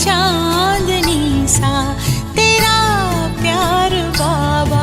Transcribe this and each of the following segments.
चांदनी सा तेरा प्यार बाबा।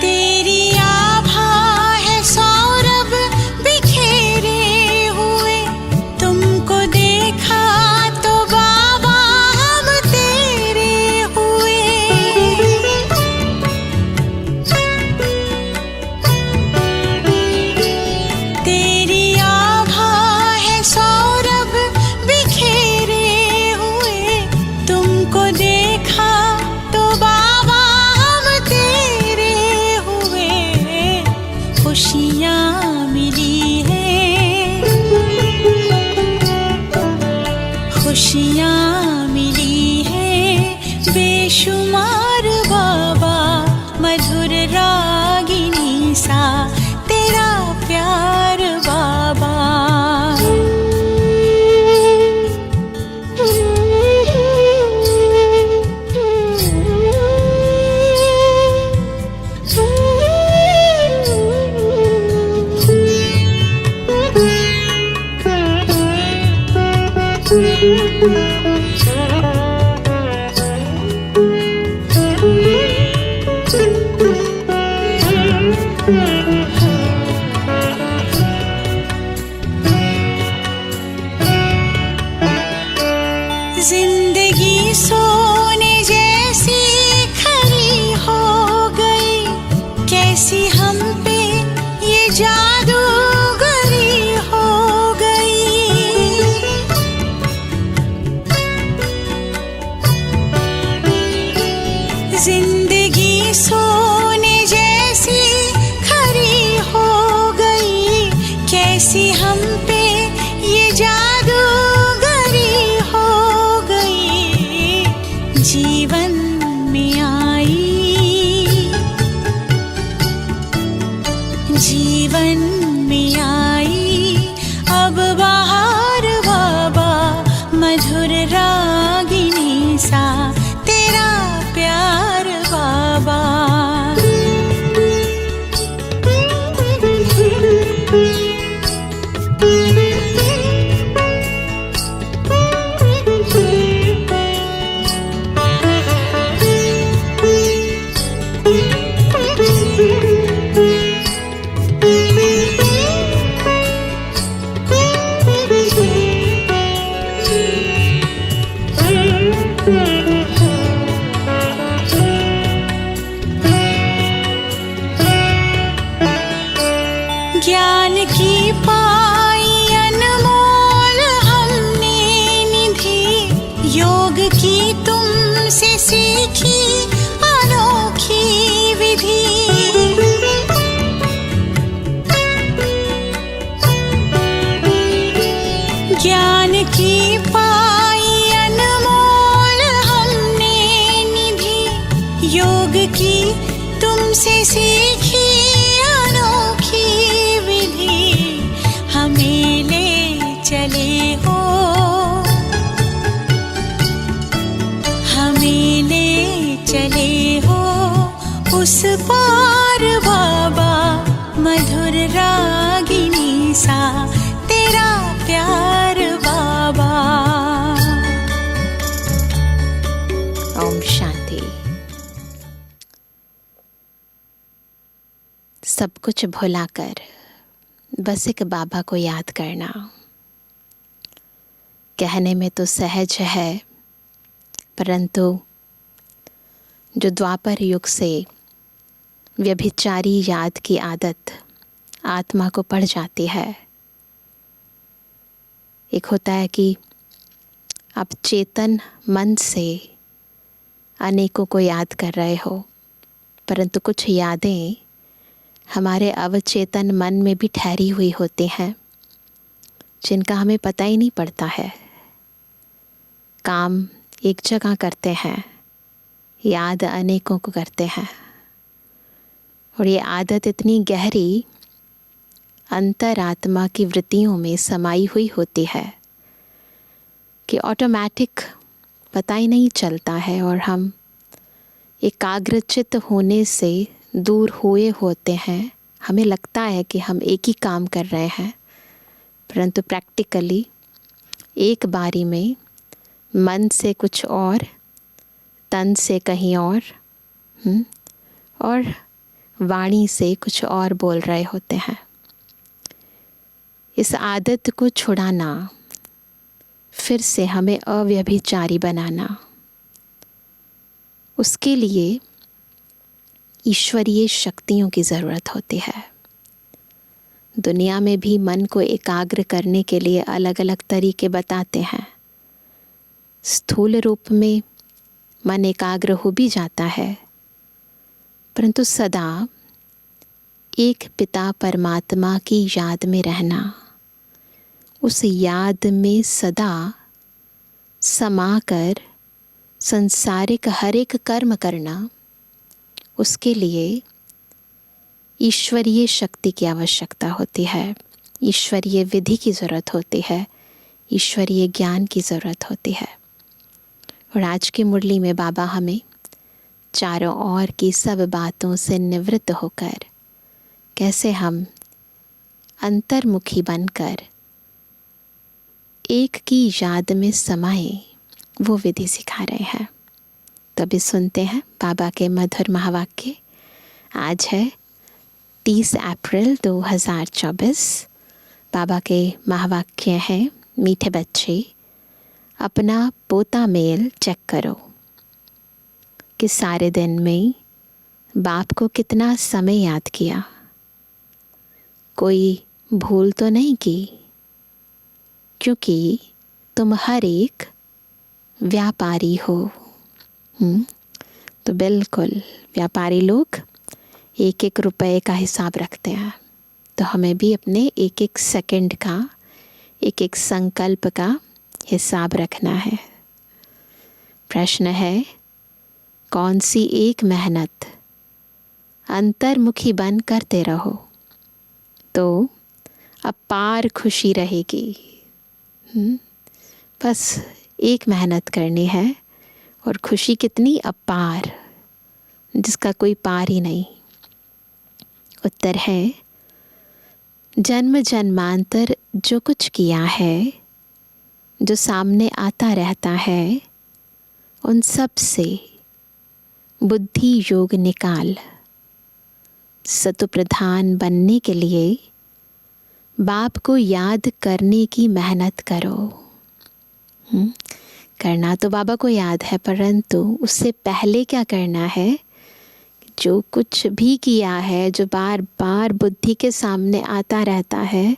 तेरी आभा है सौरभ बिखेरे हुए, तुमको देखा तो बाबा हम तेरे हुए। तेरी आभा है सौरभ बिखेरे हुए, तुमको देखा तो बाबा हम तेरे हुए। खुशियाँ मिली है, खुशियाँ मिली है बेशुमार बाबा। मधुर रागिनी सा तेरा प्यार बाबा। जिंदगी सोने जैसी खरी हो गई, कैसी हम पे ये जादूगरी हो गई। जिंदगी सोने जैसी खरी हो गई, कैसी हम पे ये जादूगरी हो गई। जीवन में आई, जीवन में आई अब बहार बाबा। मधुर रागिनी सा तेरा प्यार बाबा। ज्ञान की पाई अनमोल हमने निधि, योग की तुमसे सीखी अनोखी विधि। ज्ञान की पाई अनमोल हमने निधि, योग की तुमसे सीखी अनोखी विधि। हमें ले चले हो, हमें ले चले हो उस पार बाबा। मधुर रागिनी सा तेरा प्यार बाबा। ओम शांति। सब कुछ भुलाकर बस एक बाबा को याद करना, कहने में तो सहज है, परंतु जो द्वापर युग से व्यभिचारी याद की आदत आत्मा को पड़ जाती है। एक होता है कि आप चेतन मन से अनेकों को याद कर रहे हो, परंतु कुछ यादें हमारे अवचेतन मन में भी ठहरी हुई होती हैं, जिनका हमें पता ही नहीं पड़ता है। काम एक जगह करते हैं, याद अनेकों को करते हैं, और ये आदत इतनी गहरी अंतरात्मा की वृत्तियों में समाई हुई होती है कि ऑटोमेटिक पता ही नहीं चलता है, और हम एकाग्रचित्त होने से दूर हुए होते हैं। हमें लगता है कि हम एक ही काम कर रहे हैं, परंतु प्रैक्टिकली एक बारी में मन से कुछ और, तन से कहीं और वाणी से कुछ और बोल रहे होते हैं। इस आदत को छुड़ाना, फिर से हमें अव्यभिचारी बनाना, उसके लिए ईश्वरीय शक्तियों की ज़रूरत होती है। दुनिया में भी मन को एकाग्र करने के लिए अलग अलग तरीके बताते हैं। स्थूल रूप में मन एकाग्र हो भी जाता है, परंतु सदा एक पिता परमात्मा की याद में रहना, उस याद में सदा समाकर संसारिक हर एक कर्म करना, उसके लिए ईश्वरीय शक्ति की आवश्यकता होती है, ईश्वरीय विधि की ज़रूरत होती है, ईश्वरीय ज्ञान की ज़रूरत होती है। और आज की मुरली में बाबा हमें चारों ओर की सब बातों से निवृत्त होकर कैसे हम अंतर्मुखी बनकर एक की याद में समाए, वो विधि सिखा रहे हैं। तभी सुनते हैं बाबा के मधुर महावाक्य। आज है 30 अप्रैल 2024। बाबा के महावाक्य हैं, मीठे बच्चे अपना पोता मेल चेक करो कि सारे दिन में बाप को कितना समय याद किया, कोई भूल तो नहीं की, क्योंकि तुम हर एक व्यापारी हो। तो बिल्कुल व्यापारी लोग एक एक रुपए का हिसाब रखते हैं, तो हमें भी अपने एक एक सेकंड का, एक एक संकल्प का हिसाब रखना है। प्रश्न है, कौन सी एक मेहनत अंतर्मुखी बन करते रहो तो अपार खुशी रहेगी। बस एक मेहनत करनी है और खुशी कितनी अपार, जिसका कोई पार ही नहीं। उत्तर है, जन्म जन्मांतर जो कुछ किया है, जो सामने आता रहता है, उन सब से बुद्धि योग निकाल सतु प्रधान बनने के लिए बाप को याद करने की मेहनत करो। करना तो बाबा को याद है, परंतु उससे पहले क्या करना है, जो कुछ भी किया है, जो बार बार बुद्धि के सामने आता रहता है,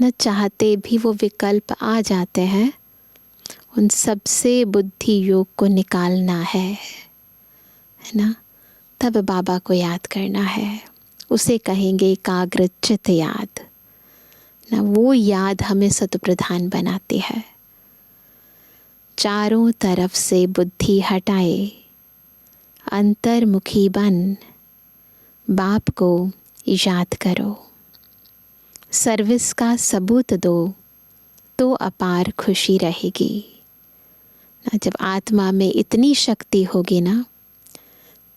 न चाहते भी वो विकल्प आ जाते हैं, उन सब से बुद्धि योग को निकालना है ना। तब बाबा को याद करना है, उसे कहेंगे एकाग्र चित्त याद ना। वो याद हमें सतप्रधान बनाती है। चारों तरफ से बुद्धि हटाए, अंतर्मुखी बन बाप को याद करो, सर्विस का सबूत दो तो अपार खुशी रहेगी ना। जब आत्मा में इतनी शक्ति होगी ना,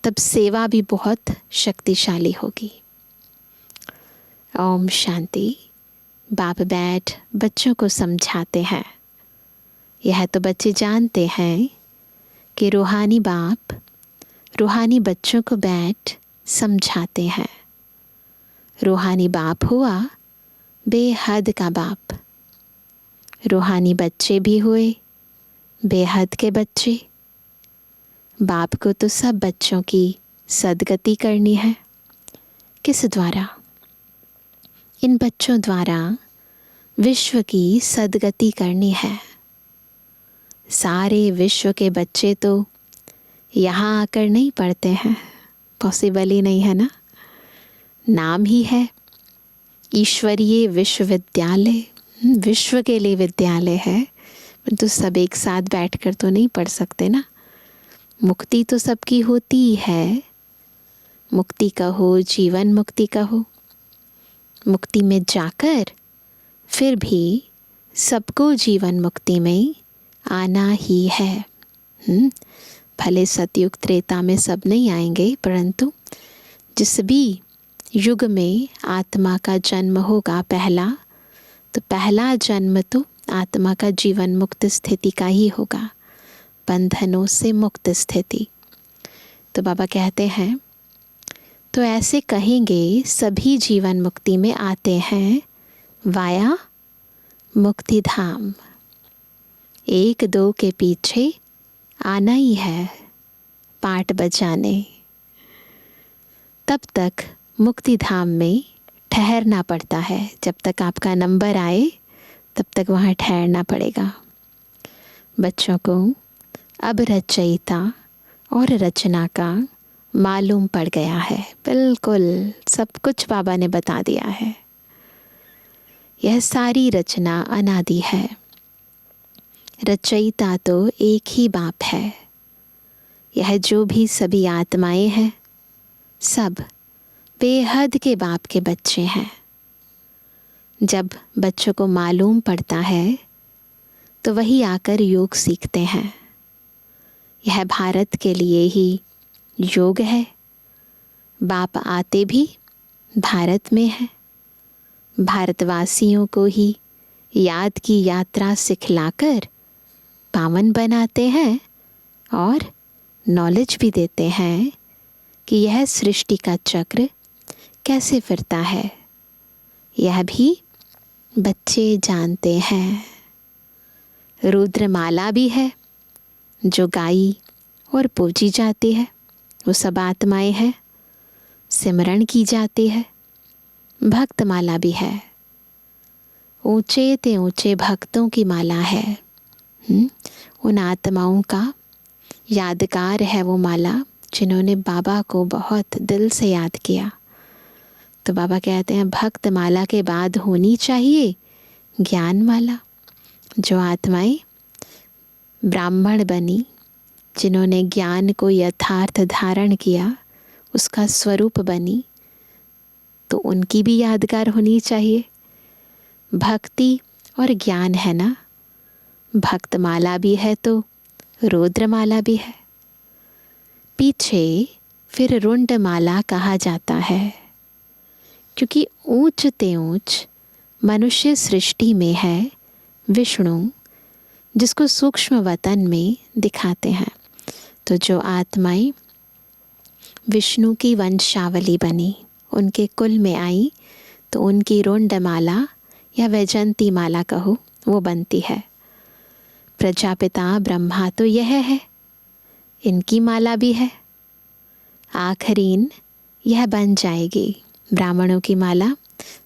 तब सेवा भी बहुत शक्तिशाली होगी। ओम शांति। बाप बैठ बच्चों को समझाते हैं। यह तो बच्चे जानते हैं कि रूहानी बाप रूहानी बच्चों को बैठ समझाते हैं। रूहानी बाप हुआ बेहद का बाप, रूहानी बच्चे भी हुए बेहद के बच्चे। बाप को तो सब बच्चों की सदगति करनी है। किस द्वारा? इन बच्चों द्वारा विश्व की सदगति करनी है। सारे विश्व के बच्चे तो यहाँ आकर नहीं पढ़ते हैं, पॉसिबल ही नहीं है ना। नाम ही है ईश्वरीय विश्वविद्यालय, विश्व के लिए विद्यालय है, परंतु सब एक साथ बैठकर तो नहीं पढ़ सकते ना। मुक्ति तो सबकी होती ही है, मुक्ति का हो, जीवन मुक्ति का हो। मुक्ति में जाकर फिर भी सबको जीवन मुक्ति में आना ही है। भले सतयुग त्रेता में सब नहीं आएंगे, परंतु जिस भी युग में आत्मा का जन्म होगा पहला, तो पहला जन्म तो आत्मा का जीवन मुक्त स्थिति का ही होगा, बंधनों से मुक्त स्थिति। तो बाबा कहते हैं, तो ऐसे कहेंगे सभी जीवन मुक्ति में आते हैं वाया मुक्ति धाम। 1-2 के पीछे आना ही है पाठ बजाने। तब तक मुक्ति धाम में ठहरना पड़ता है। जब तक आपका नंबर आए तब तक वहाँ ठहरना पड़ेगा। बच्चों को अब रचयिता और रचना का मालूम पड़ गया है। बिल्कुल सब कुछ बाबा ने बता दिया है। यह सारी रचना अनादि है। रचयिता तो एक ही बाप है। यह जो भी सभी आत्माएं हैं, सब बेहद के बाप के बच्चे हैं। जब बच्चों को मालूम पड़ता है तो वही आकर योग सीखते हैं। यह भारत के लिए ही योग है। बाप आते भी भारत में है। भारतवासियों को ही याद की यात्रा सिखलाकर पावन बनाते हैं और नॉलेज भी देते हैं कि यह सृष्टि का चक्र कैसे फिरता है। यह भी बच्चे जानते हैं। रुद्रमाला भी है जो गाई और पूजी जाती है। वो सब आत्माएं हैं, सिमरण की जाती है। भक्तमाला भी है, ऊंचे ते ऊंचे भक्तों की माला है। उन आत्माओं का यादगार है वो माला जिन्होंने बाबा को बहुत दिल से याद किया। तो बाबा कहते हैं भक्त माला के बाद होनी चाहिए ज्ञान माला। जो आत्माएं ब्राह्मण बनी, जिन्होंने ज्ञान को यथार्थ धारण किया, उसका स्वरूप बनी, तो उनकी भी यादगार होनी चाहिए। भक्ति और ज्ञान है ना, भक्तमाला भी है तो रुद्रमाला भी है। पीछे फिर रुंडमाला कहा जाता है, क्योंकि ऊंच ते ऊंच मनुष्य सृष्टि में है विष्णु, जिसको सूक्ष्म वतन में दिखाते हैं। तो जो आत्माएं विष्णु की वंशावली बनी, उनके कुल में आई, तो उनकी रुंडमाला या वैजंती माला कहो वो बनती है। प्रजापिता ब्रह्मा तो यह है, इनकी माला भी है। आखरीन यह बन जाएगी ब्राह्मणों की माला।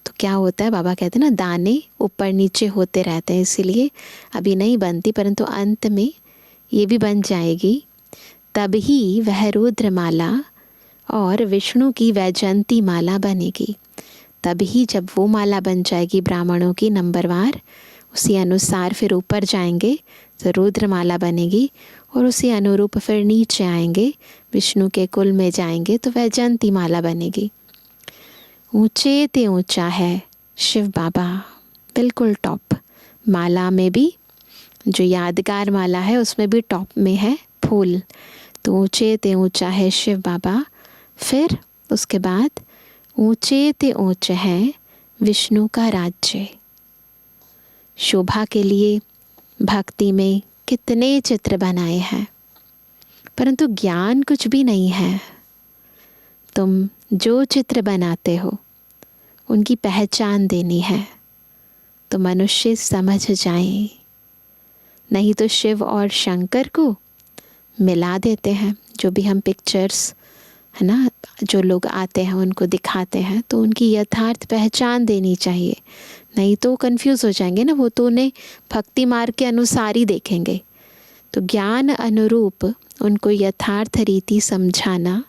तो क्या होता है, बाबा कहते हैं ना, दाने ऊपर नीचे होते रहते हैं, इसीलिए अभी नहीं बनती, परंतु अंत में ये भी बन जाएगी। तभी वह रुद्रमाला और विष्णु की वैजंती माला बनेगी। तभी जब वो माला बन जाएगी ब्राह्मणों की नंबरवार, उसी अनुसार फिर ऊपर जाएंगे तो रुद्रमाला बनेगी, और उसी अनुरूप फिर नीचे आएंगे, विष्णु के कुल में जाएंगे तो वैजंती माला बनेगी। ऊंचे ते ऊंचा है शिव बाबा, बिल्कुल टॉप। माला में भी जो यादगार माला है उसमें भी टॉप में है फूल। तो ऊंचे ते ऊंचा है शिव बाबा। फिर उसके बाद ऊंचे ते ऊंचे है विष्णु का राज्य। शोभा के लिए भक्ति में कितने चित्र बनाए हैं, परंतु ज्ञान कुछ भी नहीं है। तुम जो चित्र बनाते हो उनकी पहचान देनी है तो मनुष्य समझ जाए, नहीं तो शिव और शंकर को मिला देते हैं। जो भी हम पिक्चर्स है ना, जो लोग आते हैं उनको दिखाते हैं, तो उनकी यथार्थ पहचान देनी चाहिए, नहीं तो कंफ्यूज हो जाएंगे ना। वो तो उन्हें भक्ति मार्ग के अनुसार ही देखेंगे। तो ज्ञान अनुरूप उनको यथार्थ रीति समझाना,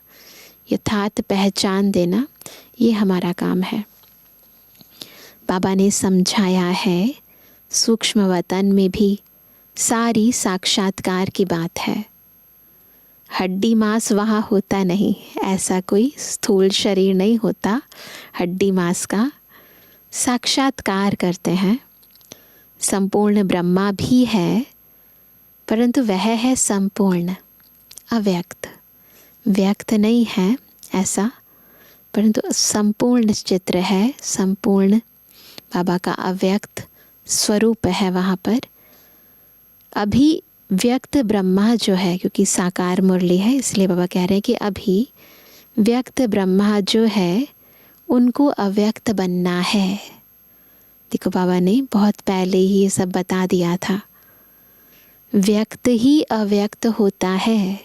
यथार्थ पहचान देना, ये हमारा काम है। बाबा ने समझाया है सूक्ष्म वतन में भी सारी साक्षात्कार की बात है। हड्डी मांस वहाँ होता नहीं, ऐसा कोई स्थूल शरीर नहीं होता हड्डी मांस का। साक्षात्कार करते हैं। संपूर्ण ब्रह्मा भी है, परंतु वह है संपूर्ण, अव्यक्त। व्यक्त नहीं है ऐसा, परंतु संपूर्ण चित्र है, संपूर्ण बाबा का अव्यक्त स्वरूप है वहाँ पर। अभी व्यक्त ब्रह्मा जो है, क्योंकि साकार मुरली है इसलिए बाबा कह रहे हैं कि अभी व्यक्त ब्रह्मा जो है उनको अव्यक्त बनना है। देखो बाबा ने बहुत पहले ही ये सब बता दिया था। व्यक्त ही अव्यक्त होता है,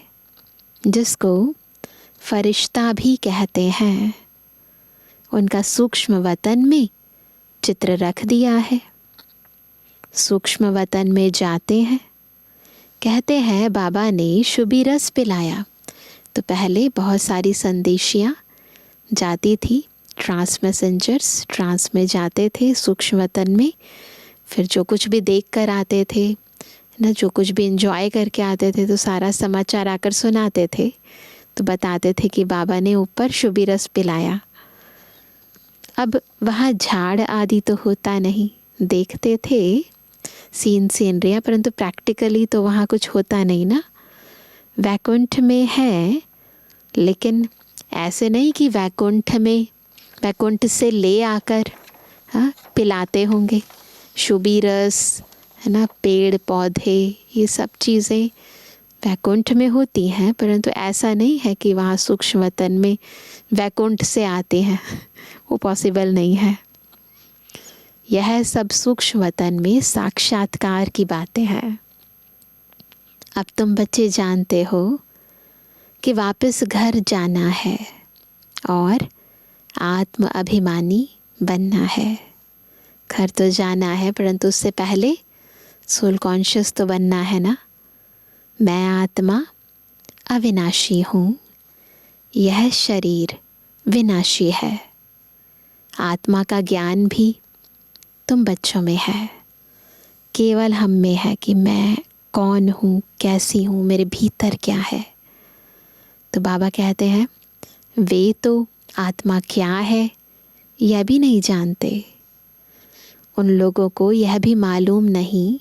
जिसको फरिश्ता भी कहते हैं। उनका सूक्ष्म वतन में चित्र रख दिया है। सूक्ष्म वतन में जाते हैं। कहते हैं बाबा ने शुभी रस पिलाया, तो पहले बहुत सारी संदेशियाँ जाती थी, ट्रांस मैसेंजर्स ट्रांस में जाते थे सूक्ष्म वतन में। फिर जो कुछ भी देख कर आते थे ना, जो कुछ भी एंजॉय करके आते थे, तो सारा समाचार आकर सुनाते थे। तो बताते थे कि बाबा ने ऊपर शुभी रस पिलाया। अब वहाँ झाड़ आदि तो होता नहीं, देखते थे सीनरियाँ, परंतु प्रैक्टिकली तो वहाँ कुछ होता नहीं ना। वैकुंठ में है, लेकिन ऐसे नहीं कि वैकुंठ से ले आकर पिलाते होंगे शुभी रस, है ना। पेड़ पौधे ये सब चीज़ें वैकुंठ में होती हैं, परंतु ऐसा नहीं है कि वहाँ सूक्ष्म वतन में वैकुंठ से आते हैं, वो पॉसिबल नहीं है। यह सब सूक्ष्म वतन में साक्षात्कार की बातें हैं। अब तुम बच्चे जानते हो कि वापस घर जाना है और आत्म अभिमानी बनना है। घर तो जाना है, परंतु उससे पहले सोल कॉन्शियस तो बनना है ना। मैं आत्मा अविनाशी हूँ, यह शरीर विनाशी है। आत्मा का ज्ञान भी तुम बच्चों में है, केवल हम में है कि मैं कौन हूँ, कैसी हूँ, मेरे भीतर क्या है। तो बाबा कहते हैं वे तो आत्मा क्या है यह भी नहीं जानते। उन लोगों को यह भी मालूम नहीं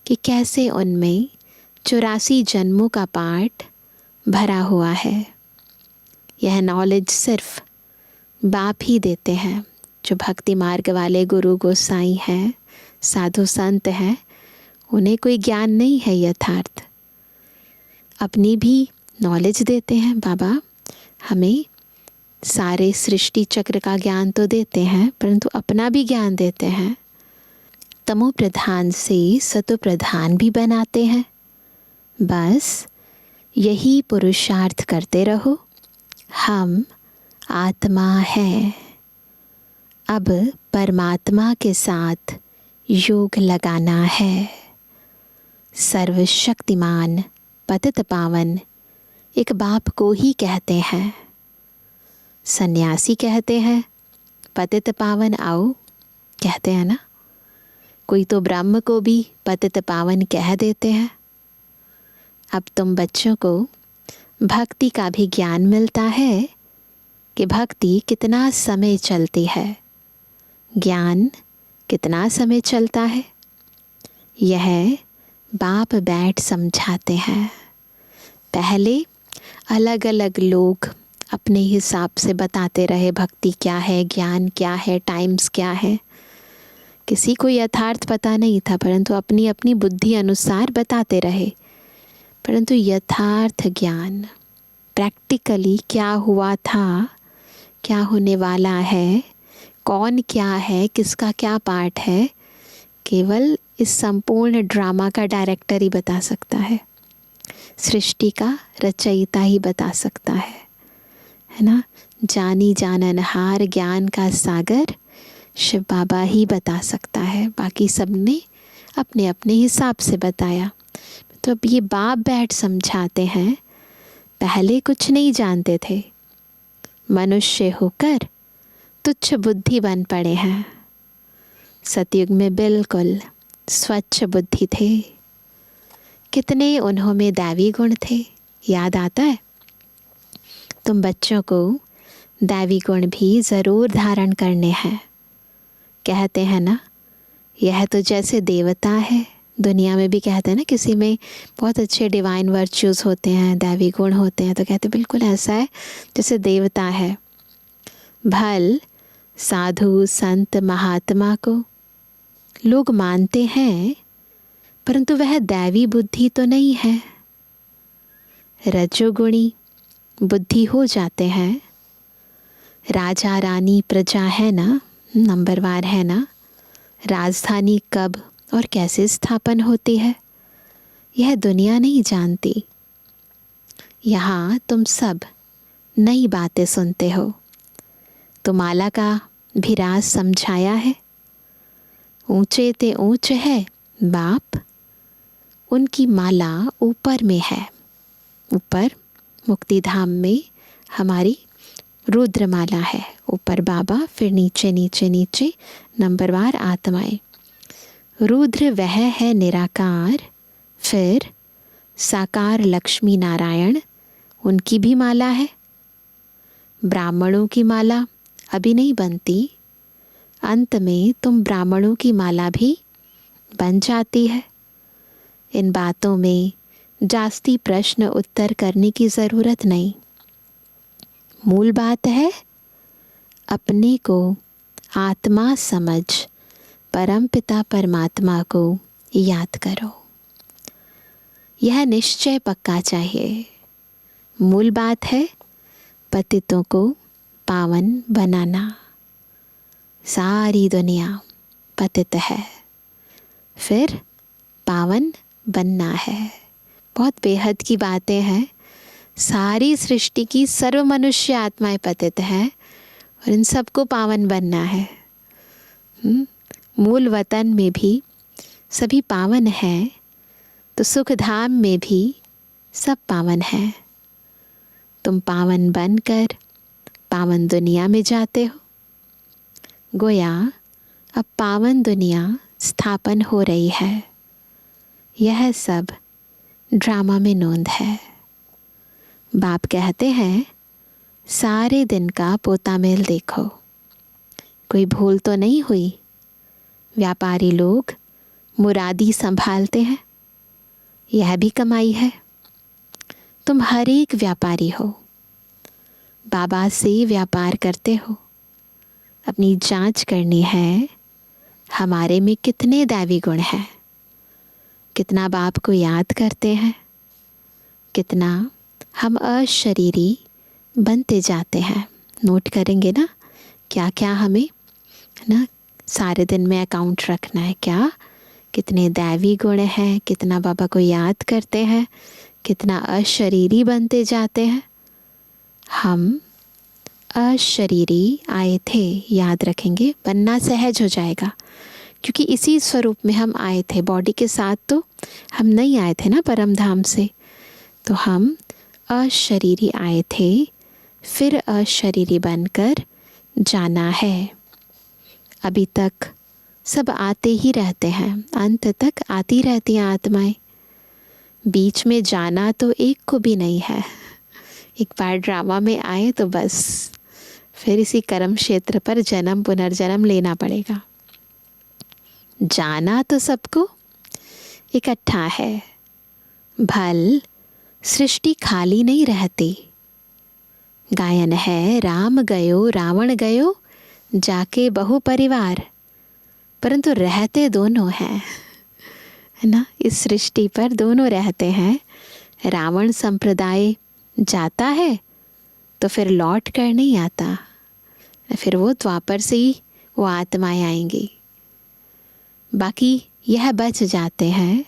कि कैसे उनमें 84 जन्मों का पाठ भरा हुआ है। यह नॉलेज सिर्फ बाप ही देते हैं। जो भक्ति मार्ग वाले गुरु गोसाई हैं, साधु संत हैं, उन्हें कोई ज्ञान नहीं है यथार्थ। अपनी भी नॉलेज देते हैं बाबा, हमें सारे सृष्टि चक्र का ज्ञान तो देते हैं, परंतु अपना भी ज्ञान देते हैं। तमो प्रधान से सतो प्रधान भी बनाते हैं। बस यही पुरुषार्थ करते रहो। हम आत्मा हैं। अब परमात्मा के साथ योग लगाना है। सर्वशक्तिमान पतित पावन एक बाप को ही कहते हैं। सन्यासी कहते हैं पतित पावन आओ, कहते हैं ना। कोई तो ब्रह्म को भी पतित पावन कह देते हैं। अब तुम बच्चों को भक्ति का भी ज्ञान मिलता है कि भक्ति कितना समय चलती है, ज्ञान कितना समय चलता है। यह बाप बैठ समझाते हैं। पहले अलग अलग लोग अपने हिसाब से बताते रहे भक्ति क्या है, ज्ञान क्या है, टाइम्स क्या है। किसी को यथार्थ पता नहीं था, परंतु अपनी अपनी बुद्धि अनुसार बताते रहे। परंतु यथार्थ ज्ञान प्रैक्टिकली क्या हुआ था, क्या होने वाला है, कौन क्या है, किसका क्या पार्ट है, केवल इस संपूर्ण ड्रामा का डायरेक्टर ही बता सकता है। सृष्टि का रचयिता ही बता सकता है ना। जानी जाननहार ज्ञान का सागर शिव बाबा ही बता सकता है। बाकी सब ने अपने अपने हिसाब से बताया। तो अब ये बाप बैठ समझाते हैं। पहले कुछ नहीं जानते थे, मनुष्य होकर तुच्छ बुद्धि बन पड़े हैं। सतयुग में बिल्कुल स्वच्छ बुद्धि थे, कितने उन्हों में दैवी गुण थे, याद आता है? तुम बच्चों को दैवी गुण भी ज़रूर धारण करने हैं। कहते हैं ना, यह तो जैसे देवता है। दुनिया में भी कहते हैं ना, किसी में बहुत अच्छे डिवाइन वर्च्यूज़ होते हैं, दैवी गुण होते हैं, तो कहते बिल्कुल ऐसा है जैसे देवता है। भल साधु संत महात्मा को लोग मानते हैं, परंतु वह दैवी बुद्धि तो नहीं है। रजोगुणी बुद्धि हो जाते हैं। राजा रानी प्रजा है ना, नंबरवार है ना। राजधानी कब और कैसे स्थापन होती है, यह दुनिया नहीं जानती। यहाँ तुम सब नई बातें सुनते हो। तो माला का भी राज समझाया है। ऊंचे ते ऊंच है बाप, उनकी माला ऊपर में है। ऊपर मुक्तिधाम में हमारी रुद्रमाला है। ऊपर बाबा, फिर नीचे नीचे नीचे नंबरवार आत्माएं। रुद्र वह है निराकार, फिर साकार लक्ष्मी नारायण, उनकी भी माला है। ब्राह्मणों की माला अभी नहीं बनती, अंत में तुम ब्राह्मणों की माला भी बन जाती है। इन बातों में जास्ती प्रश्न उत्तर करने की ज़रूरत नहीं। मूल बात है, अपने को आत्मा समझ परमपिता परमात्मा को याद करो। यह निश्चय पक्का चाहिए। मूल बात है पतितों को पावन बनाना। सारी दुनिया पतित है, फिर पावन बनना है। बहुत बेहद की बातें हैं। सारी सृष्टि की सर्व मनुष्य आत्माएं पतित हैं और इन सबको पावन बनना है। मूल वतन में भी सभी पावन हैं, तो सुख धाम में भी सब पावन हैं। तुम पावन बनकर पावन दुनिया में जाते हो। गोया अब पावन दुनिया स्थापन हो रही है। यह सब ड्रामा में नोंद है। बाप कहते हैं, सारे दिन का पोता मेल देखो, कोई भूल तो नहीं हुई। व्यापारी लोग मुरादी संभालते हैं, यह भी कमाई है। तुम हर एक व्यापारी हो, बाबा से व्यापार करते हो। अपनी जांच करनी है, हमारे में कितने दैवी गुण हैं, कितना बाप को याद करते हैं, कितना हम अशरीरी बनते जाते हैं। नोट करेंगे ना, क्या क्या हमें ना सारे दिन में अकाउंट रखना है। क्या कितने दैवी गुण हैं, कितना बाबा को याद करते हैं, कितना अशरीरी बनते जाते हैं। हम अशरीरी आए थे, याद रखेंगे, बनना सहज हो जाएगा, क्योंकि इसी स्वरूप में हम आए थे। बॉडी के साथ तो हम नहीं आए थे ना परम धाम से, तो हम अशरीरी आए थे, फिर अशरीरी बनकर जाना है। अभी तक सब आते ही रहते हैं, अंत तक आती रहती हैं आत्माएं। बीच में जाना तो एक को भी नहीं है। एक बार ड्रामा में आए तो बस फिर इसी कर्म क्षेत्र पर जन्म पुनर्जन्म लेना पड़ेगा। जाना तो सबको इकट्ठा है। भल सृष्टि खाली नहीं रहती। गायन है, राम गयो रावण गयो जाके बहु परिवार, परंतु रहते दोनों हैं, है ना। इस सृष्टि पर दोनों रहते हैं। रावण संप्रदाय जाता है तो फिर लौट कर नहीं आता, फिर वो द्वापर से ही वो आत्माएं आएंगी। बाकी यह बच जाते हैं।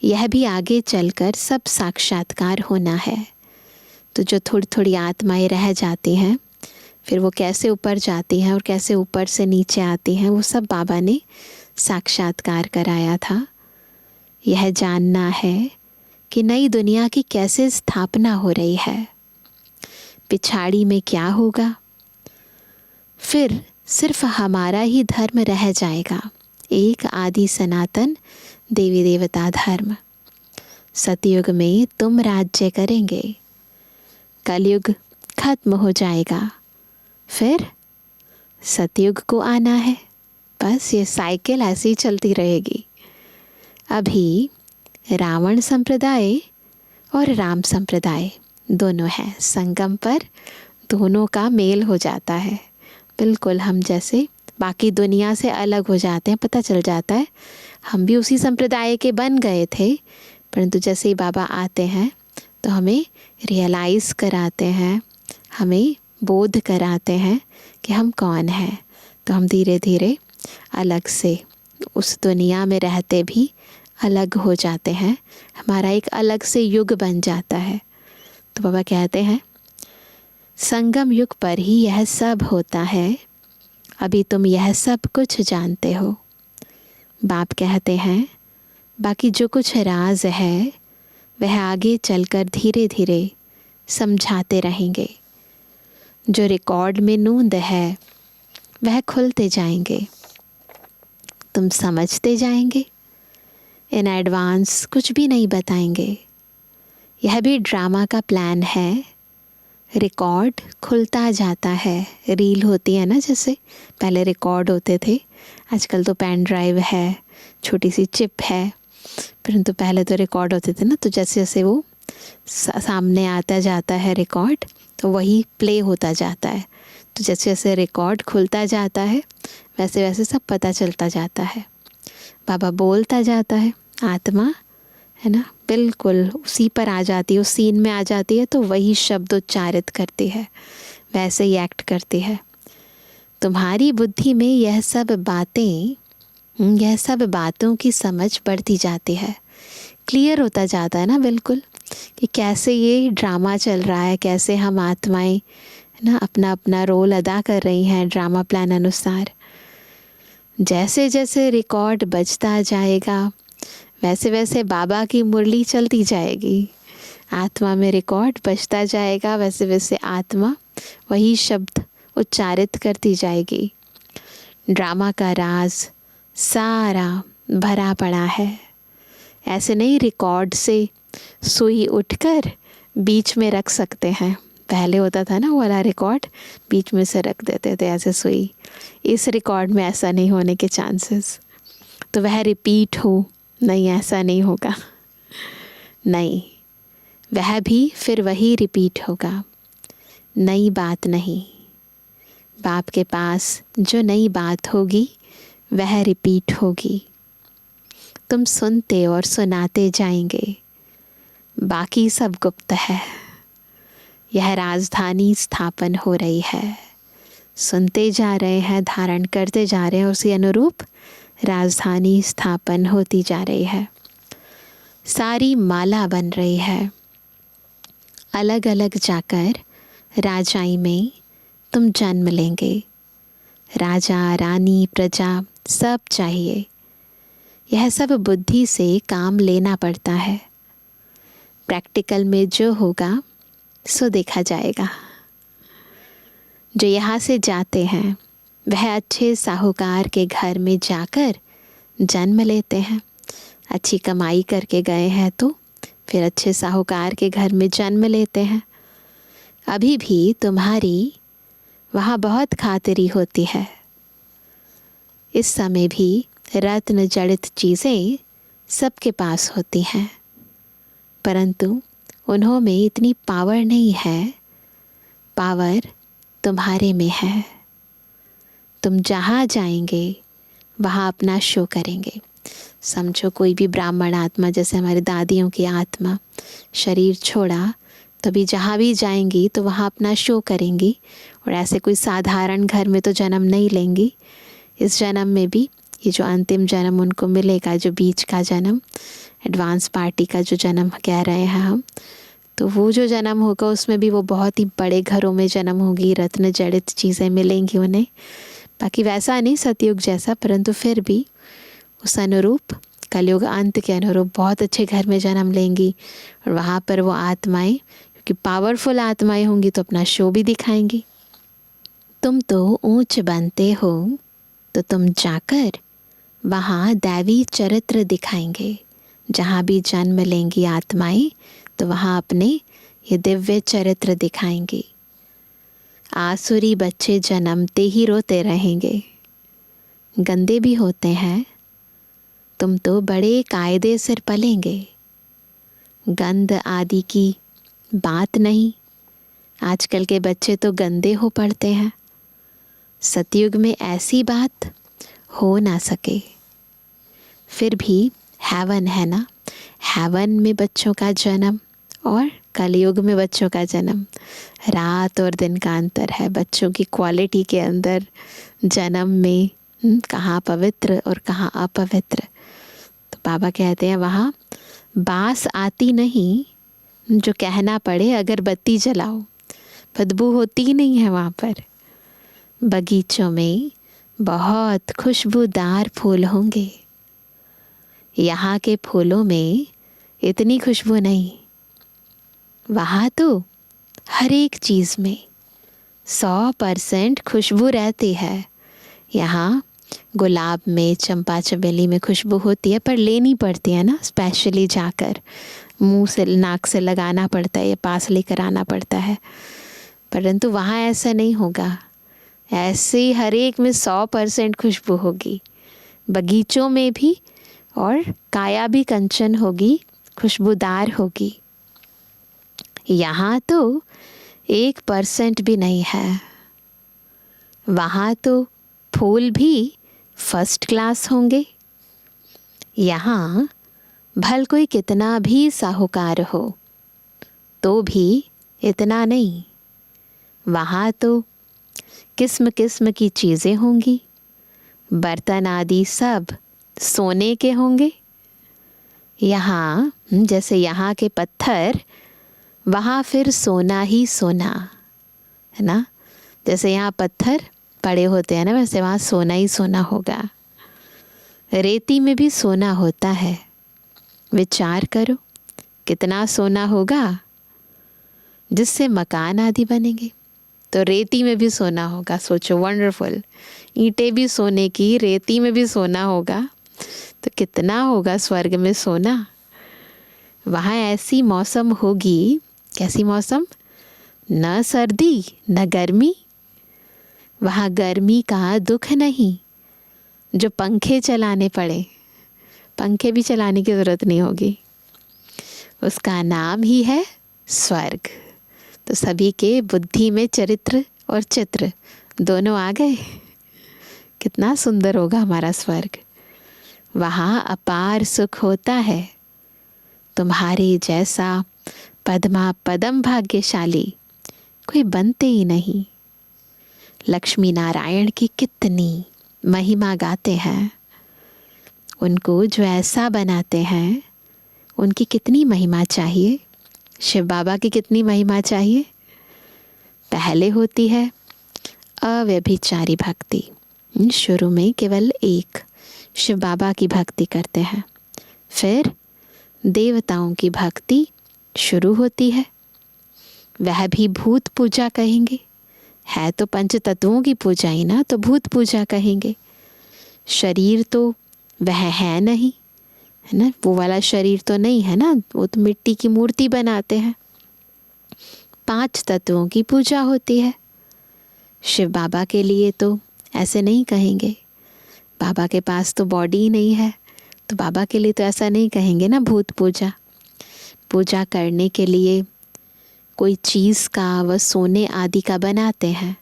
यह भी आगे चलकर सब साक्षात्कार होना है। तो जो थोड़ी थोड़ी आत्माएं रह जाती हैं, फिर वो कैसे ऊपर जाती हैं और कैसे ऊपर से नीचे आती हैं, वो सब बाबा ने साक्षात्कार कराया था। यह जानना है कि नई दुनिया की कैसे स्थापना हो रही है, पिछाड़ी में क्या होगा। फिर सिर्फ हमारा ही धर्म रह जाएगा, एक आदि सनातन देवी देवता धर्म। सतयुग में तुम राज्य करेंगे, कलयुग खत्म हो जाएगा, फिर सतयुग को आना है। बस ये साइकिल ऐसी ही चलती रहेगी। अभी रावण संप्रदाय और राम संप्रदाय दोनों हैं, संगम पर दोनों का मेल हो जाता है। बिल्कुल हम जैसे बाकी दुनिया से अलग हो जाते हैं, पता चल जाता है हम भी उसी संप्रदाय के बन गए थे, परंतु जैसे ही बाबा आते हैं तो हमें रियलाइज़ कराते हैं, हमें बोध कराते हैं कि हम कौन हैं। तो हम धीरे धीरे अलग से उस दुनिया में रहते भी अलग हो जाते हैं, हमारा एक अलग से युग बन जाता है। तो बाबा कहते हैं संगम युग पर ही यह सब होता है, अभी तुम यह सब कुछ जानते हो। बाप कहते हैं बाकी जो कुछ राज है वह आगे चलकर धीरे धीरे समझाते रहेंगे। जो रिकॉर्ड में नूंद है वह खुलते जाएंगे, तुम समझते जाएंगे। इन एडवांस कुछ भी नहीं बताएंगे, यह भी ड्रामा का प्लान है। रिकॉर्ड खुलता जाता है, रील होती है ना, जैसे पहले रिकॉर्ड होते थे, आजकल तो पेन ड्राइव है, छोटी सी चिप है, परंतु पहले तो रिकॉर्ड होते थे ना। तो जैसे जैसे वो सामने आता जाता है रिकॉर्ड, तो वही प्ले होता जाता है। तो जैसे जैसे रिकॉर्ड खुलता जाता है वैसे वैसे सब पता चलता जाता है। बाबा बोलता जाता है, आत्मा है ना, बिल्कुल उसी पर आ जाती है, उस सीन में आ जाती है, तो वही शब्द उच्चारित करती है, वैसे ही एक्ट करती है। तुम्हारी बुद्धि में यह सब बातों की समझ बढ़ती जाती है, क्लियर होता जाता है ना, बिल्कुल कि कैसे ये ड्रामा चल रहा है, कैसे हम आत्माएं है ना अपना अपना रोल अदा कर रही हैं ड्रामा प्लान अनुसार। जैसे जैसे रिकॉर्ड बजता जाएगा वैसे वैसे बाबा की मुरली चलती जाएगी। आत्मा में रिकॉर्ड बजता जाएगा, वैसे वैसे आत्मा वही शब्द उच्चारित करती जाएगी। ड्रामा का राज सारा भरा पड़ा है। ऐसे नहीं रिकॉर्ड से सुई उठकर बीच में रख सकते हैं, पहले होता था ना वो वाला रिकॉर्ड, बीच में से रख देते थे ऐसे सुई। इस रिकॉर्ड में ऐसा नहीं होने के चांसेस। तो वह रिपीट हो, नहीं ऐसा नहीं होगा, नहीं, वह भी फिर वही रिपीट होगा। नई बात नहीं, बाप के पास जो नई बात होगी वह रिपीट होगी। तुम सुनते और सुनाते जाएंगे, बाकी सब गुप्त है। यह राजधानी स्थापन हो रही है, सुनते जा रहे हैं, धारण करते जा रहे हैं, उसी अनुरूप राजधानी स्थापन होती जा रही है। सारी माला बन रही है। अलग अलग जाकर राजाई में तुम जन्म लेंगे। राजा रानी प्रजा सब चाहिए, यह सब बुद्धि से काम लेना पड़ता है। प्रैक्टिकल में जो होगा सो देखा जाएगा। जो यहाँ से जाते हैं वह अच्छे साहूकार के घर में जाकर जन्म लेते हैं। अच्छी कमाई करके गए हैं तो फिर अच्छे साहूकार के घर में जन्म लेते हैं। अभी भी तुम्हारी वहाँ बहुत खातिरी होती है। इस समय भी रत्न जड़ित चीज़ें सबके पास होती हैं, परंतु उन्हों में इतनी पावर नहीं है। पावर तुम्हारे में है। तुम जहाँ जाएंगे वहाँ अपना शो करेंगे। समझो कोई भी ब्राह्मण आत्मा, जैसे हमारी दादियों की आत्मा शरीर छोड़ा तो भी जहाँ भी जाएंगी तो वहाँ अपना शो करेंगी, और ऐसे कोई साधारण घर में तो जन्म नहीं लेंगी। इस जन्म में भी ये जो अंतिम जन्म उनको मिलेगा, जो बीच का जन्म, एडवांस पार्टी का जो जन्म कह रहे हैं हम, तो वो जो जन्म होगा उसमें भी वो बहुत ही बड़े घरों में जन्म होगी, रत्न जड़ित चीज़ें मिलेंगी उन्हें। बाकी वैसा नहीं सतयुग जैसा, परंतु फिर भी उस अनुरूप कलयुग अंत के अनुरूप बहुत अच्छे घर में जन्म लेंगी। और वहाँ पर वो आत्माएं, क्योंकि पावरफुल आत्माएं होंगी, तो अपना शो भी दिखाएंगी। तुम तो ऊंच बनते हो तो तुम जाकर वहाँ दैवी चरित्र दिखाएंगे। जहाँ भी जन्म लेंगी आत्माएं तो वहाँ अपने ये दिव्य चरित्र दिखाएंगी। आसुरी बच्चे जन्मते ही रोते रहेंगे, गंदे भी होते हैं, तुम तो बड़े कायदे से पलेंगे। गंद आदि की बात नहीं, आजकल के बच्चे तो गंदे हो पड़ते हैं। सतयुग में ऐसी बात हो ना सके। फिर भी हेवन है ना, हेवन में बच्चों का जन्म और कलयुग में बच्चों का जन्म, रात और दिन का अंतर है। बच्चों की क्वालिटी के अंदर जन्म में कहाँ पवित्र और कहाँ अपवित्र। तो बाबा कहते हैं वहाँ बास आती नहीं, जो कहना पड़े अगरबत्ती जलाओ, बदबू होती ही नहीं है वहाँ पर। बगीचों में बहुत खुशबूदार फूल होंगे, यहाँ के फूलों में इतनी खुशबू नहीं। वहाँ तो हर एक चीज़ में 100% खुशबू रहती है। यहाँ गुलाब में, चंपा चमेली में खुशबू होती है, पर लेनी पड़ती है ना, स्पेशली जाकर मुंह से नाक से लगाना पड़ता है या पास लेकर आना पड़ता है। परंतु वहाँ ऐसा नहीं होगा। ऐसे हर एक में 100% खुशबू होगी, बगीचों में भी, और काया भी कंचन होगी, खुशबूदार होगी। यहाँ तो 1% भी नहीं है। वहाँ तो फूल भी फर्स्ट क्लास होंगे। यहाँ भल कोई कितना भी साहूकार हो तो भी इतना नहीं। वहाँ तो किस्म किस्म की चीज़ें होंगी, बर्तन आदि सब सोने के होंगे। यहाँ जैसे यहाँ के पत्थर, वहाँ फिर सोना ही सोना है ना। जैसे यहाँ पत्थर पड़े होते हैं ना, वैसे वहाँ सोना ही सोना होगा। रेती में भी सोना होता है। विचार करो कितना सोना होगा, जिससे मकान आदि बनेंगे। तो रेती में भी सोना होगा। सोचो, वंडरफुल। ईंटें भी सोने की, रेती में भी सोना होगा, तो कितना होगा स्वर्ग में सोना। वहाँ ऐसी मौसम होगी, कैसी मौसम, न सर्दी न गर्मी। वहाँ गर्मी का दुख नहीं, जो पंखे चलाने पड़े, पंखे भी चलाने की ज़रूरत नहीं होगी। उसका नाम ही है स्वर्ग। तो सभी के बुद्धि में चरित्र और चित्र दोनों आ गए। कितना सुंदर होगा हमारा स्वर्ग। वहाँ अपार सुख होता है। तुम्हारे जैसा पद्मा पदम भाग्यशाली कोई बनते ही नहीं। लक्ष्मी नारायण की कितनी महिमा गाते हैं। उनको जो ऐसा बनाते हैं, उनकी कितनी महिमा चाहिए। शिव बाबा की कितनी महिमा चाहिए। पहले होती है अव्यभिचारी भक्ति। शुरू में केवल एक शिव बाबा की भक्ति करते हैं, फिर देवताओं की भक्ति शुरू होती है। वह भी भूत पूजा कहेंगे। है तो पंच तत्वों की पूजा ही ना, तो भूत पूजा कहेंगे। शरीर तो वह है नहीं, है ना, वो वाला शरीर तो नहीं है ना, वो तो मिट्टी की मूर्ति बनाते हैं। 5 तत्वों की पूजा होती है। शिव बाबा के लिए तो ऐसे नहीं कहेंगे। बाबा के पास तो बॉडी ही नहीं है, तो बाबा के लिए तो ऐसा नहीं कहेंगे ना, भूत पूजा। पूजा करने के लिए कोई चीज़ का व सोने आदि का बनाते हैं।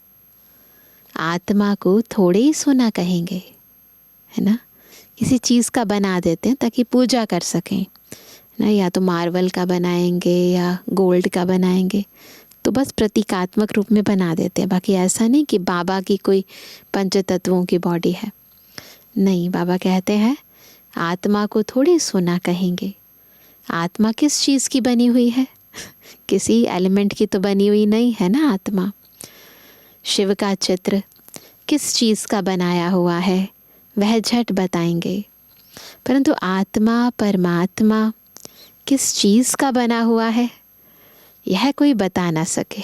आत्मा को थोड़े ही सोना कहेंगे, है ना, किसी चीज़ का बना देते हैं ताकि पूजा कर सकें ना। या तो मार्बल का बनाएंगे या गोल्ड का बनाएंगे, तो बस प्रतीकात्मक रूप में बना देते हैं। बाकी ऐसा नहीं कि बाबा की कोई पंच तत्वों की बॉडी है। नहीं, बाबा कहते हैं आत्मा को थोड़ी सोना कहेंगे। आत्मा किस चीज़ की बनी हुई है? किसी एलिमेंट की तो बनी हुई नहीं है ना आत्मा। शिव का चित्र किस चीज़ का बनाया हुआ है वह झट बताएंगे, परंतु आत्मा परमात्मा किस चीज़ का बना हुआ है यह कोई बता ना सके,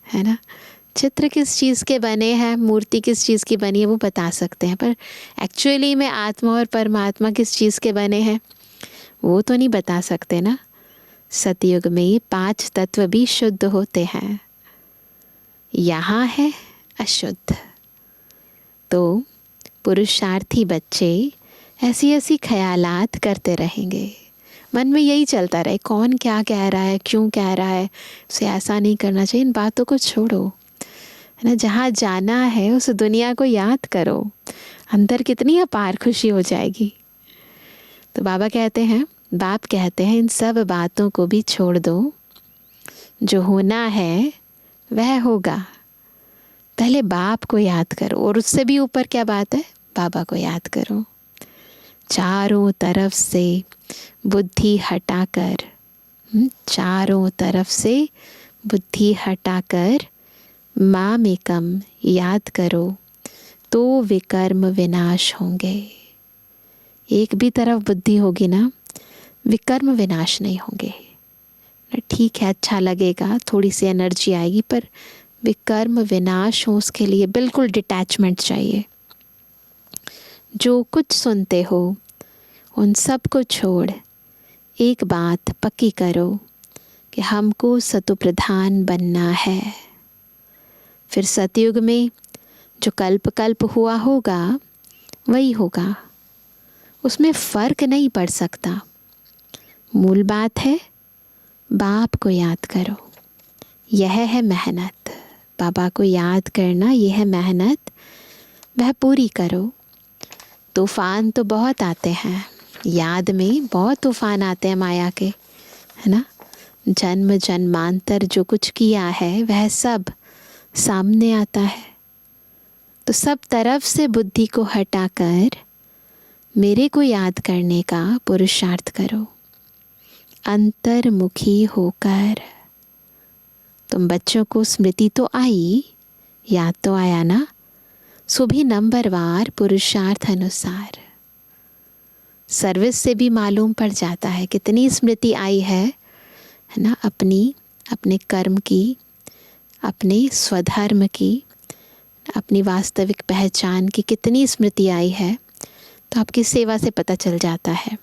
है ना। चित्र किस चीज़ के बने हैं, मूर्ति किस चीज़ की बनी है वो बता सकते हैं, पर एक्चुअली में आत्मा और परमात्मा किस चीज़ के बने हैं वो तो नहीं बता सकते ना। सतयुग में 5 तत्व भी शुद्ध होते हैं, यहाँ है अशुद्ध। तो पुरुषार्थी बच्चे ऐसी ऐसी ख्यालात करते रहेंगे, मन में यही चलता रहे कौन क्या कह रहा है, क्यों कह रहा है, उसे ऐसा नहीं करना चाहिए। इन बातों को छोड़ो, है ना। जहाँ जाना है उस दुनिया को याद करो, अंदर कितनी अपार खुशी हो जाएगी। तो बाप कहते हैं इन सब बातों को भी छोड़ दो, जो होना है वह होगा। पहले बाप को याद करो, और उससे भी ऊपर क्या बात है, बाबा को याद करो। चारों तरफ से बुद्धि हटाकर, चारों तरफ से बुद्धि हटाकर मामेकम याद करो तो विकर्म विनाश होंगे। एक भी तरफ बुद्धि होगी ना, विकर्म विनाश नहीं होंगे। ठीक है, अच्छा लगेगा, थोड़ी सी एनर्जी आएगी, पर विकर्म विनाश हो उसके लिए बिल्कुल डिटैचमेंट चाहिए। जो कुछ सुनते हो उन सब को छोड़ एक बात पक्की करो कि हमको सतोप्रधान बनना है। फिर सतयुग में जो कल्प कल्प हुआ होगा वही होगा, उसमें फ़र्क नहीं पड़ सकता। मूल बात है बाप को याद करो, यह है मेहनत। बाबा को याद करना यह है मेहनत, वह पूरी करो। तूफ़ान तो बहुत आते हैं, याद में बहुत तूफ़ान आते हैं माया के, है ना। जन्म जन्मांतर जो कुछ किया है वह सब सामने आता है। तो सब तरफ से बुद्धि को हटाकर मेरे को याद करने का पुरुषार्थ करो, अंतर्मुखी होकर। तुम बच्चों को स्मृति तो आई, याद तो आया ना, सो भी नंबरवार पुरुषार्थ अनुसार। सर्विस से भी मालूम पड़ जाता है कितनी स्मृति आई है ना, अपने कर्म की, अपने स्वधर्म की, अपनी वास्तविक पहचान की कितनी स्मृति आई है, तो आपकी सेवा से पता चल जाता है।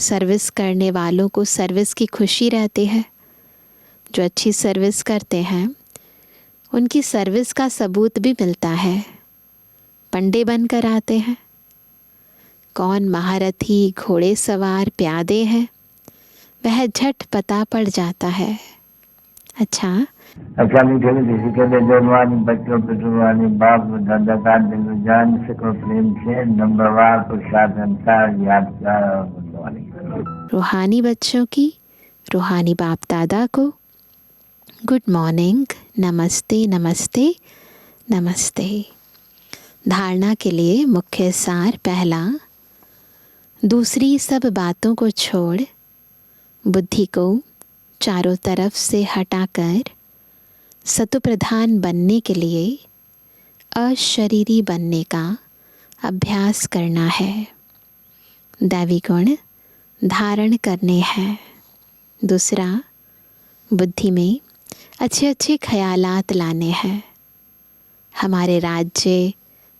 सर्विस करने वालों को सर्विस की खुशी रहती है। जो अच्छी सर्विस करते हैं उनकी सर्विस का सबूत भी मिलता है। पंडे बनकर आते हैं, कौन महारथी, घोड़े सवार, प्यादे हैं, वह झट पता पड़ जाता है। अच्छा मीठे मीठे के जवानी बच्चों पे जुबानी बाप दादा का दिल जान सको प्रेम से नंबरवार पुरुषार्थ अनुसार याद कर। रूहानी बच्चों की रूहानी बाप दादा को गुड मॉर्निंग, नमस्ते नमस्ते नमस्ते। धारणा के लिए मुख्य सार पहला, दूसरी सब बातों को छोड़ बुद्धि को चारों तरफ से हटाकर सतोप्रधान बनने के लिए अशरीरी बनने का अभ्यास करना है। दैवी गुण धारण करने हैं। दूसरा, बुद्धि में अच्छे अच्छे ख्यालात लाने हैं। हमारे राज्य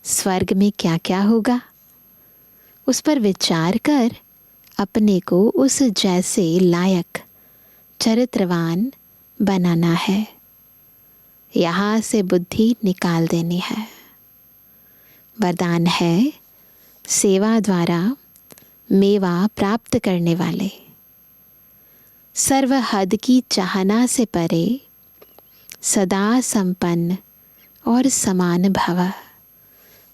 स्वर्ग में क्या क्या होगा उस पर विचार कर अपने को उस जैसे लायक चरित्रवान बनाना है। यहाँ से बुद्धि निकाल देनी है। वरदान है सेवा द्वारा मेवा प्राप्त करने वाले। सर्व हद की चाहना से परे सदा संपन्न और समान भव।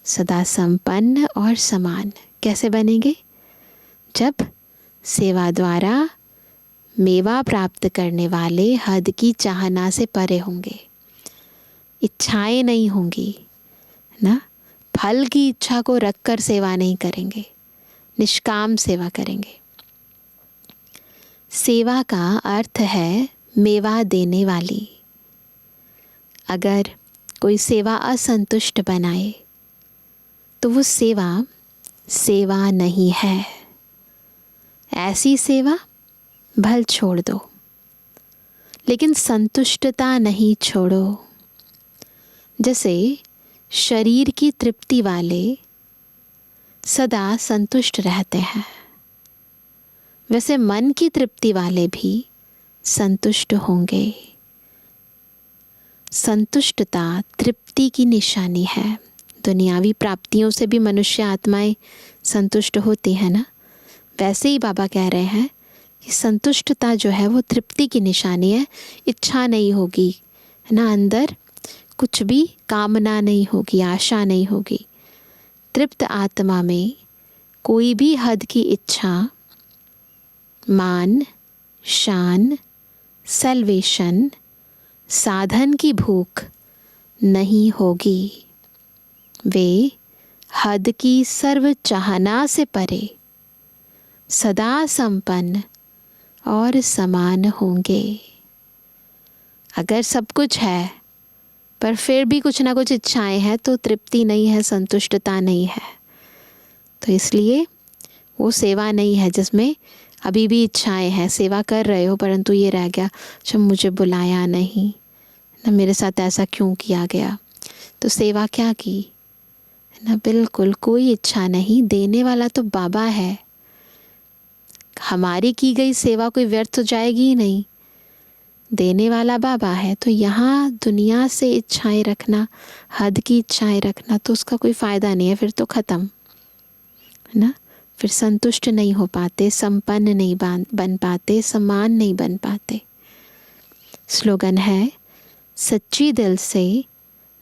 सदा संपन्न और समान कैसे बनेंगे? जब सेवा द्वारा मेवा प्राप्त करने वाले हद की चाहना से परे होंगे, इच्छाएं नहीं होंगी ना, फल की इच्छा को रखकर सेवा नहीं करेंगे, निष्काम सेवा करेंगे। सेवा का अर्थ है मेवा देने वाली। अगर कोई सेवा असंतुष्ट बनाए तो वो सेवा नहीं है। ऐसी सेवा भल छोड़ दो, लेकिन संतुष्टता नहीं छोड़ो। जैसे शरीर की तृप्ति वाले सदा संतुष्ट रहते हैं, वैसे मन की तृप्ति वाले भी संतुष्ट होंगे। संतुष्टता तृप्ति की निशानी है। दुनियावी प्राप्तियों से भी मनुष्य आत्माएं संतुष्ट होती है ना, वैसे ही बाबा कह रहे हैं कि संतुष्टता जो है वो तृप्ति की निशानी है। इच्छा नहीं होगी, है ना, अंदर कुछ भी कामना नहीं होगी, आशा नहीं होगी। तृप्त आत्मा में कोई भी हद की इच्छा, मान, शान, सल्वेशन, साधन की भूख नहीं होगी। वे हद की सर्व चाहना से परे सदा संपन्न और समान होंगे। अगर सब कुछ है पर फिर भी कुछ ना कुछ इच्छाएं हैं तो तृप्ति नहीं है, संतुष्टता नहीं है। तो इसलिए वो सेवा नहीं है जिसमें अभी भी इच्छाएं हैं। सेवा कर रहे हो परंतु ये रह गया, जब मुझे बुलाया नहीं ना, मेरे साथ ऐसा क्यों किया गया, तो सेवा क्या की ना। बिल्कुल कोई इच्छा नहीं, देने वाला तो बाबा है। हमारी की गई सेवा कोई व्यर्थ हो जाएगी ही नहीं, देने वाला बाबा है। तो यहाँ दुनिया से इच्छाएं रखना, हद की इच्छाएं रखना, तो उसका कोई फ़ायदा नहीं है, फिर तो ख़त्म, है ना। फिर संतुष्ट नहीं हो पाते, संपन्न नहीं बन पाते, समान नहीं बन पाते। स्लोगन है, सच्ची दिल से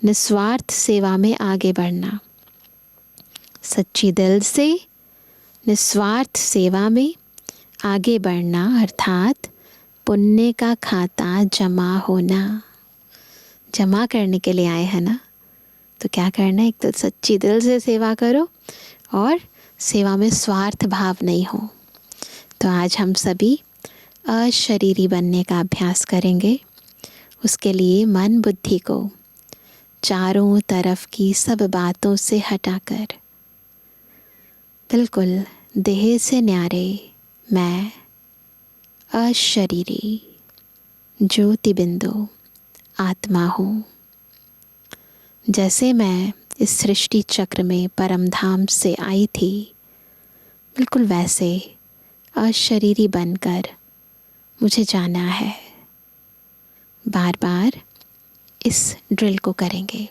निस्वार्थ सेवा में आगे बढ़ना। सच्ची दिल से निस्वार्थ सेवा में आगे बढ़ना, अर्थात पुण्य का खाता जमा होना। जमा करने के लिए आए हैं ना, तो क्या करना है, एक तो सच्ची दिल से सेवा करो और सेवा में स्वार्थ भाव नहीं हो। तो आज हम सभी अशरीरी बनने का अभ्यास करेंगे। उसके लिए मन बुद्धि को चारों तरफ की सब बातों से हटाकर बिल्कुल देह से न्यारे मैं अशरीरी ज्योति बिंदु आत्मा हूँ। जैसे मैं इस सृष्टि चक्र में परम धाम से आई थी, बिल्कुल वैसे अशरीरी बनकर मुझे जाना है। बार बार इस ड्रिल को करेंगे,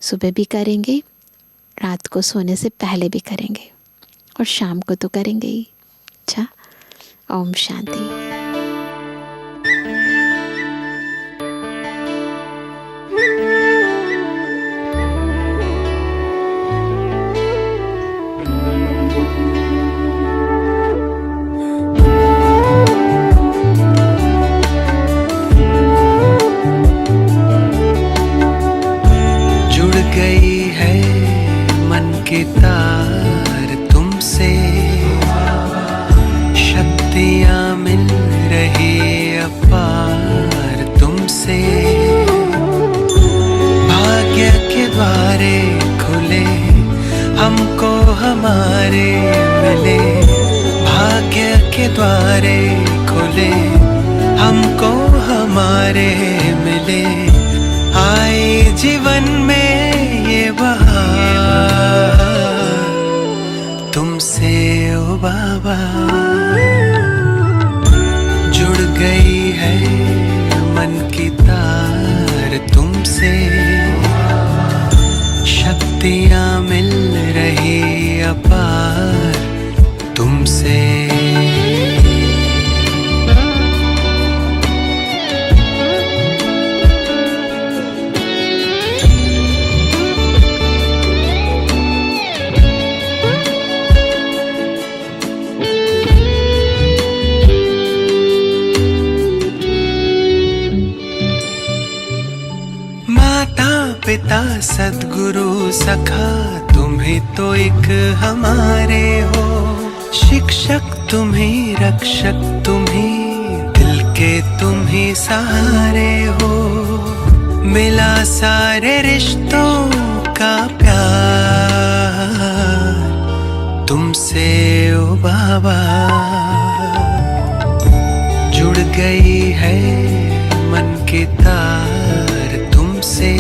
सुबह भी करेंगे, रात को सोने से पहले भी करेंगे और शाम को तो करेंगे ही। अच्छा, ओम शांति। तार तुमसे शक्तियाँ मिल रही अपार तुमसे। भाग्य के द्वारे खुले हमको हमारे मिले। भाग्य के द्वारे खुले हमको हमारे मिले। आए जीवन में ये बहार तुमसे ओ बाबा। जुड़ गई है मन की तार तुमसे। शक्तियाँ मिल रही अपार तुमसे। पिता सद्गुरु सखा तुम ही तो एक हमारे हो। शिक्षक तुम ही, रक्षक तुम ही, दिल के तुम ही सहारे हो। मिला सारे रिश्तों का प्यार तुमसे ओ बाबा। जुड़ गई है मन की तार तुमसे।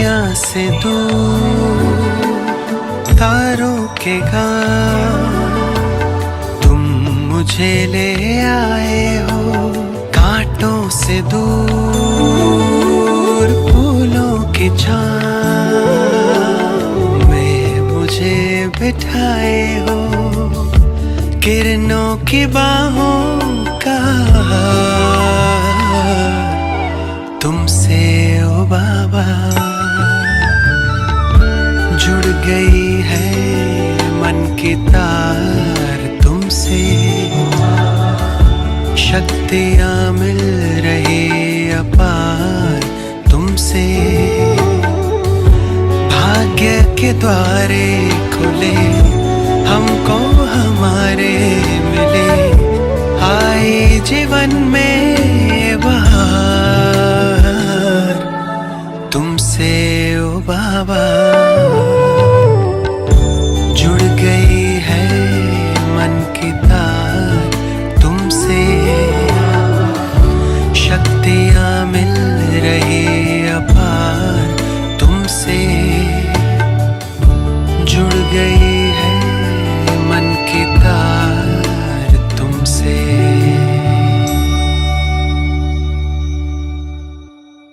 दुनिया से दूर तारों के गांव तुम मुझे ले आए हो, कांटों से दूर फूलों की छाँव में मुझे बिठाए हो, किरणों की बाहों का तुमसे ओ बाबा जुड़ गई है मन की तार तुमसे, शक्तियाँ मिल रही अपार तुमसे, भाग्य के द्वारे खुले हमको हमारे मिले, आए जीवन में बहार तुमसे ओ बाबा।